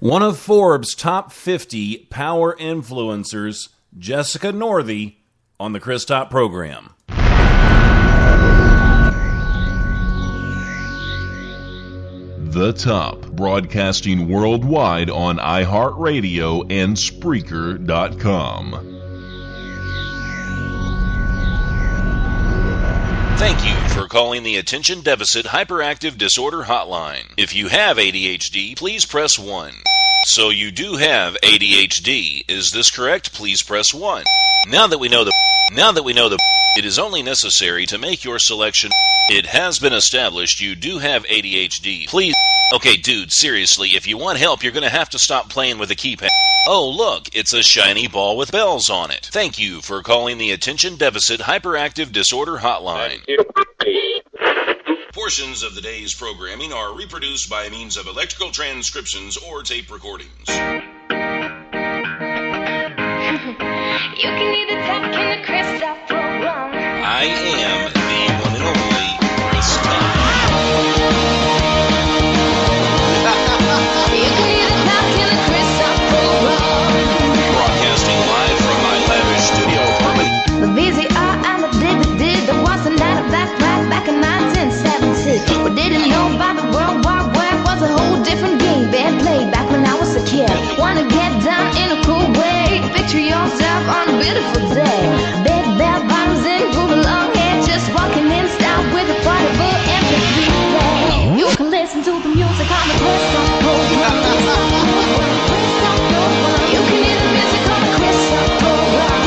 One of Forbes' top 50 power influencers, Jessica Northey, on the Chris Top program. The Top, broadcasting worldwide on iHeartRadio and Spreaker.com. Thank you for calling the Attention Deficit Hyperactive Disorder Hotline. If you have ADHD, please press 1. So you do have ADHD. Is this correct? Please press 1. Now that we know the it is only necessary to make your selection. It has been established you do have ADHD. Please. Okay, dude, seriously, if you want help, you're going to have to stop playing with the keypad. Oh, look, it's a shiny ball with bells on it. Thank you for calling the Attention Deficit Hyperactive Disorder Hotline. Portions of the day's programming are reproduced by means of electrical transcriptions or tape recordings. You can either talk in the Chris Top program. I am the one and only Chris Top. You can either talk in the Chris Top program. Broadcasting live from my lavish studio apartment. The VCR and the DVD, there was a night of black back in 1970. We didn't know about the World Wide Web, was a whole different game being played back when I was a kid. Wanna get down in a cool way, picture yourself on a beautiful day. Big bell bottoms and groovy long hair, just walking in style with a portable MP3 play. You can listen to the music on the Chris Top program. You can hear the music on the Chris Top program.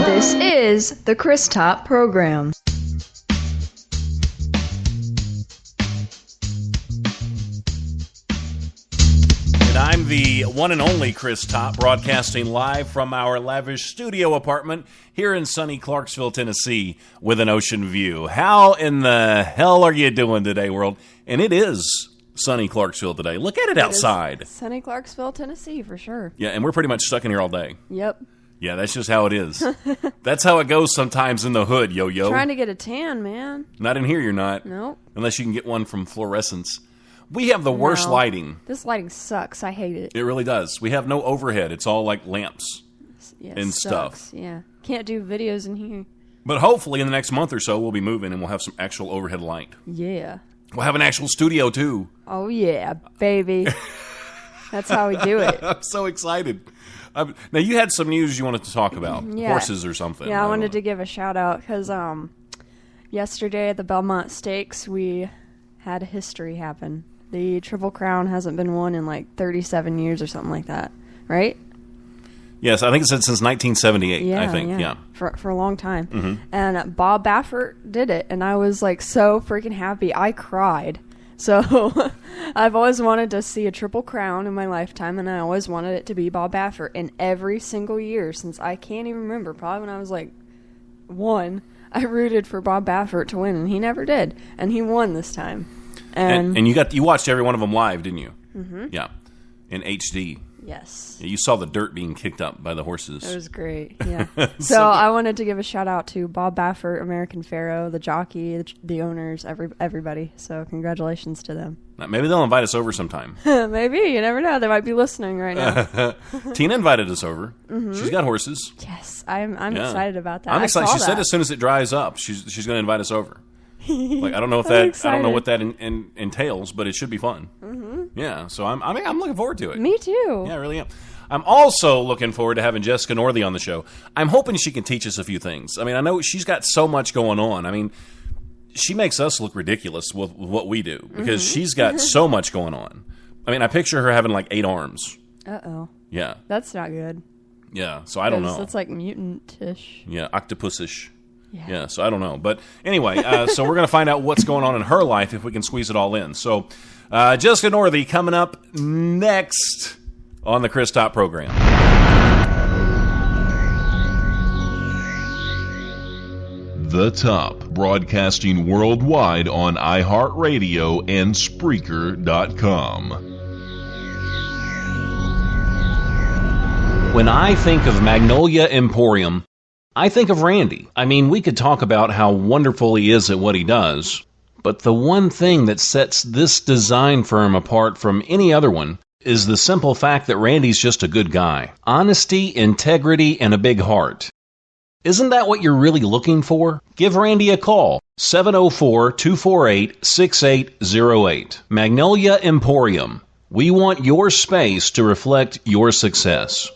This is the Chris Top program. And I'm the one and only Chris Top, broadcasting live from our lavish studio apartment here in sunny Clarksville, Tennessee, with an ocean view. How in the hell are you doing today, world? And it is sunny Clarksville today. Look at it outside. Sunny Clarksville, Tennessee, for sure. Yeah, and we're pretty much stuck in here all day. Yep. Yeah, that's just how it is. That's how it goes sometimes in the hood, yo-yo. Trying to get a tan, man. Not in here, you're not. Nope. Unless you can get one from Fluorescence. We have the worst lighting. This lighting sucks. I hate it. It really does. We have no overhead. It's all like lamps Yeah, and sucks. stuff. Yeah. Can't do videos in here. But hopefully in the next month or so, we'll be moving and we'll have some actual overhead light. Yeah. We'll have an actual studio, too. Oh, yeah, baby. That's how we do it. I'm so excited. Now, you had some news you wanted to talk about. Yeah. Horses or something. Yeah, I wanted to give a shout out because yesterday at the Belmont Stakes, we had a history happen. The Triple Crown hasn't been won in like 37 years or something like that, right? Yes, I think it said since 1978, I think. Yeah. For a long time. Mm-hmm. And Bob Baffert did it, and I was like so freaking happy. I cried. So I've always wanted to see a Triple Crown in my lifetime, and I always wanted it to be Bob Baffert. And every single year since I can't even remember, probably when I was like 1, I rooted for Bob Baffert to win, and he never did. And he won this time. And you watched every one of them live, didn't you? Mm-hmm. Yeah. In HD. Yes. Yeah, you saw the dirt being kicked up by the horses. It was great, yeah. So I wanted to give a shout out to Bob Baffert, American Pharoah, the jockey, the owners, everybody. So congratulations to them. Maybe they'll invite us over sometime. Maybe. You never know. They might be listening right now. Tina invited us over. Mm-hmm. She's got horses. Yes. I'm excited about that. I'm excited. She said that. as soon as it dries up, she's going to invite us over. Like I don't know if that I don't know what that entails, but it should be fun. Mm-hmm. Yeah, so I'm looking forward to it. Me too. Yeah, I really am. I'm also looking forward to having Jessica Northey on the show. I'm hoping she can teach us a few things. I mean, I know she's got so much going on. I mean, she makes us look ridiculous with what we do because she's got so much going on. I mean, I picture her having like 8 arms. Uh-oh. Yeah. That's not good. Yeah, so I don't know. That's like mutant-ish. Yeah, octopusish. Yeah, so I don't know. But anyway, so we're going to find out what's going on in her life if we can squeeze it all in. So Jessica Northey coming up next on the Chris Top program. The Top, broadcasting worldwide on iHeartRadio and Spreaker.com. When I think of Magnolia Emporium, I think of Randy. I mean, we could talk about how wonderful he is at what he does, but the one thing that sets this design firm apart from any other one is the simple fact that Randy's just a good guy. Honesty, integrity, and a big heart. Isn't that what you're really looking for? Give Randy a call, 704-248-6808. Magnolia Emporium. We want your space to reflect your success.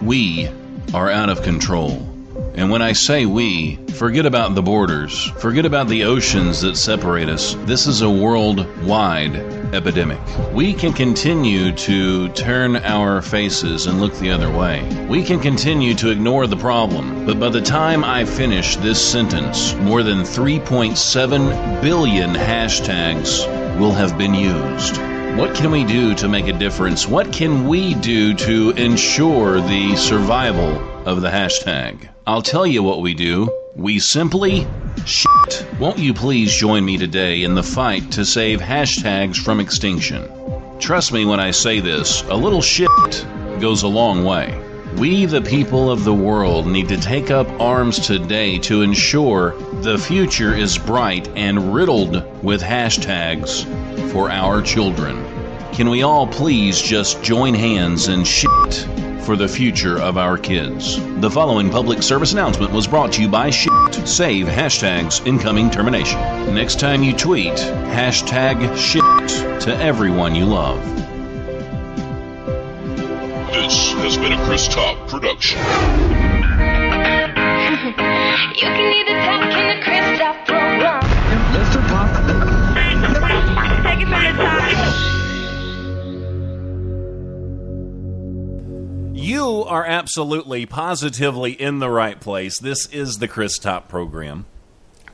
We are out of control. And when I say we, forget about the borders. Forget about the oceans that separate us. This is a worldwide epidemic. We can continue to turn our faces and look the other way. We can continue to ignore the problem. But by the time I finish this sentence, more than 3.7 billion hashtags will have been used. What can we do to make a difference? What can we do to ensure the survival of the hashtag? I'll tell you what we do. We simply shit. Won't you please join me today in the fight to save hashtags from extinction? Trust me when I say this, a little shit goes a long way. We, the people of the world, need to take up arms today to ensure the future is bright and riddled with hashtags for our children. Can we all please just join hands and shit for the future of our kids? The following public service announcement was brought to you by Shit. Save hashtags incoming termination. Next time you tweet, hashtag shit to everyone you love. This has been a Chris Top production. You can either talk in the Chris Top program. Mr. Pop. Take it from the top. You are absolutely, positively in the right place. This is the Chris Top program.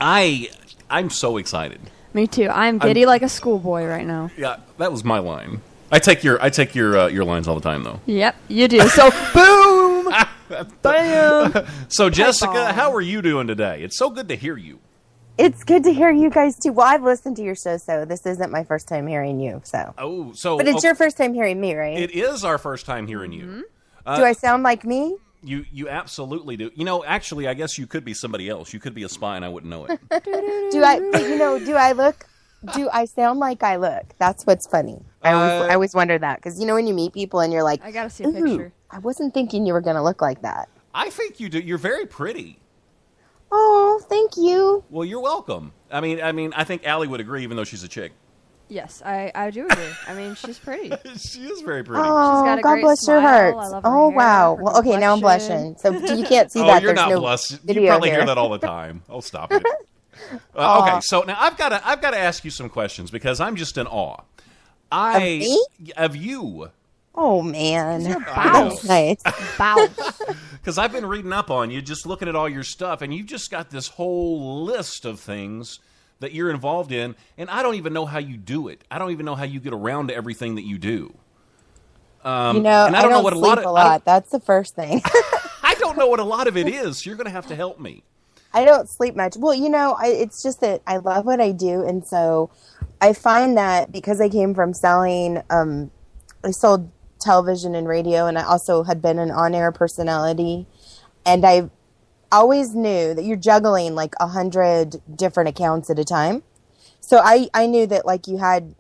I'm so excited. Me too. I'm giddy like a schoolboy right now. Yeah, that was my line. I take your lines all the time, though. Yep, you do. So, boom! Bam! So, Jessica, how are you doing today? It's so good to hear you. It's good to hear you guys, too. Well, I've listened to your show, so this isn't my first time hearing you. So, but it's your first time hearing me, right? It is our first time hearing you. Mm-hmm. Do I sound like me? You absolutely do. You know, actually, I guess you could be somebody else. You could be a spy, and I wouldn't know it. Do I sound like I look? That's what's funny. I always wonder that, because when you meet people and you're like, I gotta see a picture. I wasn't thinking you were going to look like that. I think you do. You're very pretty. Oh, thank you. Well, you're welcome. I mean, I think Allie would agree, even though she's a chick. Yes, I do agree. I mean, she's pretty. She is very pretty. Oh, She's got a God great bless your smile. heart. I love her Oh, hair, wow. her Well, okay, now I'm blushing. So you can't see that. You're There's not no blushing. video You probably here. hear that all the time. Oh, stop it. Okay, so now I've got to ask you some questions because I'm just in awe. Of you. Oh, man. Bounce. That's nice. Bounce. Because I've been reading up on you, just looking at all your stuff, and you've just got this whole list of things that you're involved in, and I don't even know how you do it. I don't even know how you get around to everything that you do. And I don't know what sleep a lot. That's the first thing. I don't know what a lot of it is. You're going to have to help me. I don't sleep much. Well, it's just that I love what I do, and so I find that because I came from selling, I sold television and radio, and I also had been an on-air personality, and I always knew that you're juggling like 100 different accounts at a time. So I knew that like you had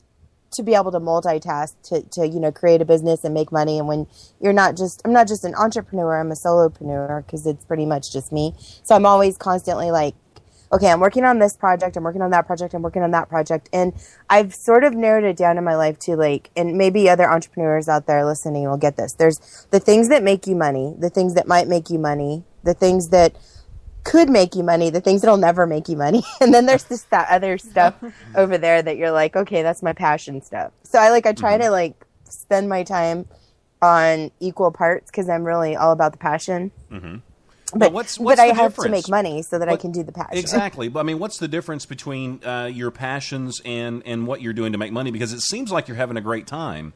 to be able to multitask to create a business and make money. And when I'm not just an entrepreneur, I'm a solopreneur because it's pretty much just me. So I'm always constantly like, okay, I'm working on this project, I'm working on that project, I'm working on that project. And I've sort of narrowed it down in my life to like, and maybe other entrepreneurs out there listening will get this. There's the things that make you money, the things that might make you money, the things that could make you money, the things that'll never make you money. And then there's that other stuff over there that you're like, okay, that's my passion stuff. So I try to like spend my time on equal parts because I'm really all about the passion. Mm-hmm. But I have to make money so that I can do the passion. Exactly. But I mean, what's the difference between your passions and what you're doing to make money? Because it seems like you're having a great time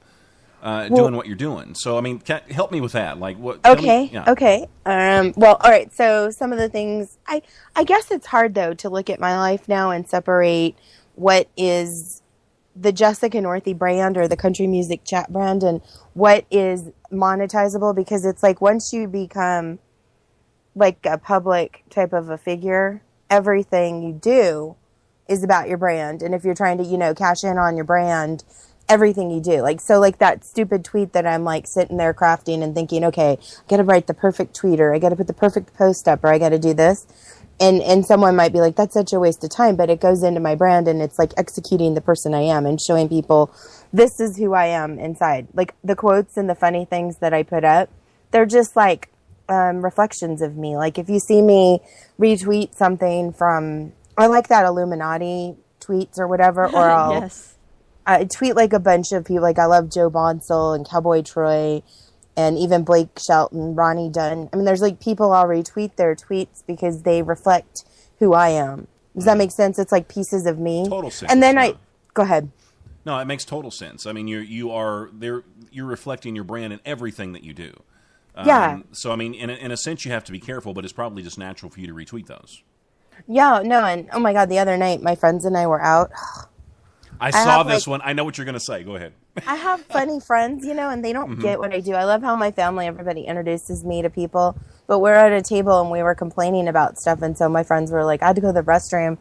doing what you're doing. So, I mean, help me with that. Like, what? Okay. Yeah. Okay. Well, all right. So some of the things, I guess it's hard though to look at my life now and separate what is the Jessica Northey brand or the country music chat brand and what is monetizable, because it's like once you become like a public type of a figure, everything you do is about your brand. And if you're trying to, you know, cash in on your brand, everything you do, like, so like that stupid tweet that I'm like sitting there crafting and thinking, okay, I got to write the perfect tweet, or I got to put the perfect post up, or I got to do this. And someone might be like, that's such a waste of time, but it goes into my brand and it's like executing the person I am and showing people this is who I am inside. Like the quotes and the funny things that I put up, they're just like reflections of me. Like if you see me retweet something from, I like that Illuminati tweets or whatever, or I'll Yes. I tweet like a bunch of people. Like I love Joe Bonsall and Cowboy Troy and even Blake Shelton, Ronnie Dunn. I mean, there's like people I'll retweet their tweets because they reflect who I am. Does that make sense? It's like pieces of me. Total sense. And then yeah. go ahead. No, it makes total sense. I mean, you're reflecting your brand in everything that you do. Yeah. So I mean, in a sense, you have to be careful, but it's probably just natural for you to retweet those. Yeah, no, and oh my God, the other night my friends and I were out. I saw have, this like- one. I know what you're going to say. Go ahead. I have funny friends, you know, and they don't get what I do. I love how my family, everybody introduces me to people, but we're at a table and we were complaining about stuff, and so my friends were like, I had to go to the restroom,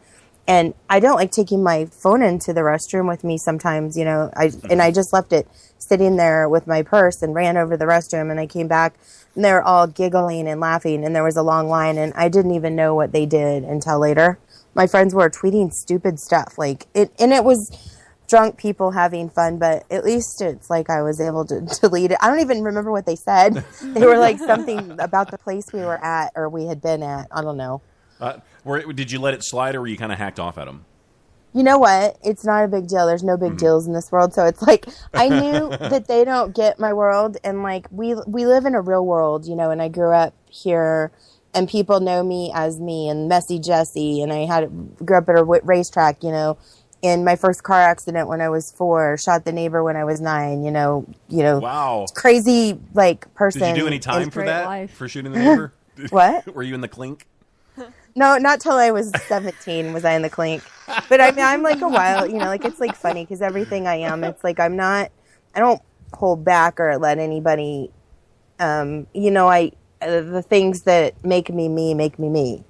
and I don't like taking my phone into the restroom with me sometimes, you know, and I just left it sitting there with my purse and ran over to the restroom, and I came back and they were all giggling and laughing, and there was a long line, and I didn't even know what they did until later. My friends were tweeting stupid stuff, like it, and it was drunk people having fun, but at least it's like I was able to delete it. I don't even remember what they said. They were like something about the place we were at or we had been at. I don't know. Did you let it slide, or were you kind of hacked off at them? You know what? It's not a big deal. There's no big deals in this world. So it's like, I knew that they don't get my world. And like, we live in a real world, you know, and I grew up here and people know me as me and Messy Jessie. And I grew up at a racetrack, you know, in my first car accident when I was 4, shot the neighbor when I was 9, you know, Wow. crazy like person. Did you do any time for great that? life. For shooting the neighbor? What? Were you in the clink? No, not till I was 17 was I in the clink. But I mean, I'm like a wild, you know, like it's like funny because everything I am, it's like I don't hold back or let anybody, you know, the things that make me me.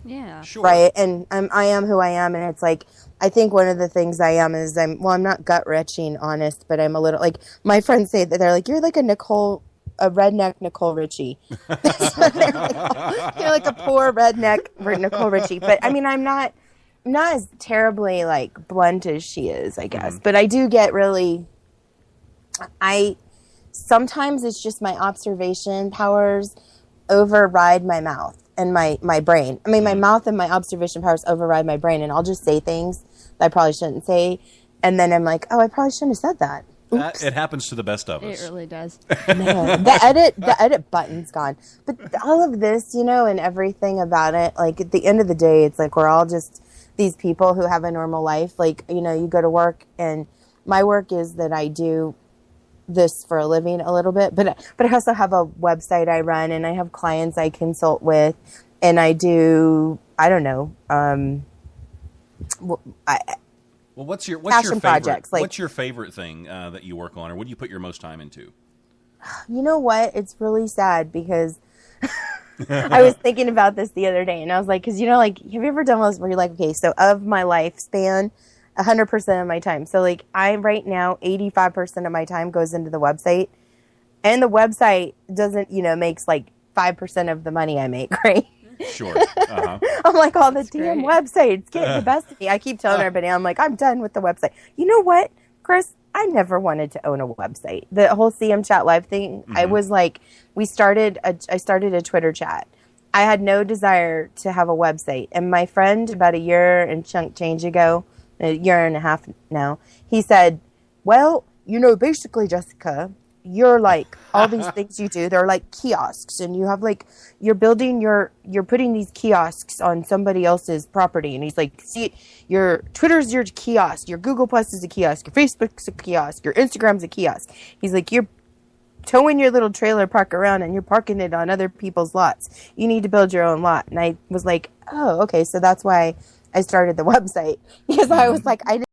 Yeah. Sure. Right. And I am who I am. And it's like, I think one of the things I am is I'm not gut wrenching honest, but I'm a little like, my friends say that they're like, you're like a redneck Nicole Richie. That's what they're like, you're like a poor redneck Nicole Richie. But I mean, I'm not as terribly like blunt as she is, I guess. But I do get really, sometimes it's just my observation powers override my mouth and my brain. I mean, my mouth and my observation powers override my brain, and I'll just say things that I probably shouldn't say. And then I'm like, oh, I probably shouldn't have said that. It happens to the best of us. It really does. Man, the edit button's gone. But all of this, you know, and everything about it, like at the end of the day, it's like we're all just these people who have a normal life. Like, you know, you go to work, and my work is that I do this for a living a little bit, but I also have a website I run, and I have clients I consult with, and I do, I don't know, Well, what's your passion favorite projects, like- what's your favorite thing that you work on, or what do you put your most time into? you know what? It's really sad because I was thinking about this the other day, and I was like, because, you know, like, have you ever done those where you're like, okay, so of my lifespan, 100% of my time. So, like, right now, 85% of my time goes into the website, and the website doesn't, you know, makes like 5% of the money I make, right? Sure. Uh-huh. I'm like, all the damn great. websites getting the best of me. I keep telling everybody, I'm like, I'm done with the website. You know what, Chris? I never wanted to own a website. The whole CM Chat Live thing, I was like, I started a Twitter chat. I had no desire to have a website. And my friend, about a year and chunk change ago, a year and a half now, he said, well, you know, basically, Jessica, you're like, all these things you do, they're like kiosks, and you have like, you're putting these kiosks on somebody else's property. And he's like, see, your Twitter's your kiosk, your Google Plus is a kiosk, your Facebook's a kiosk, your Instagram's a kiosk. He's like, you're towing your little trailer park around and you're parking it on other people's lots. You need to build your own lot. And I was like, oh, okay. So that's why I started the website, because I was like, I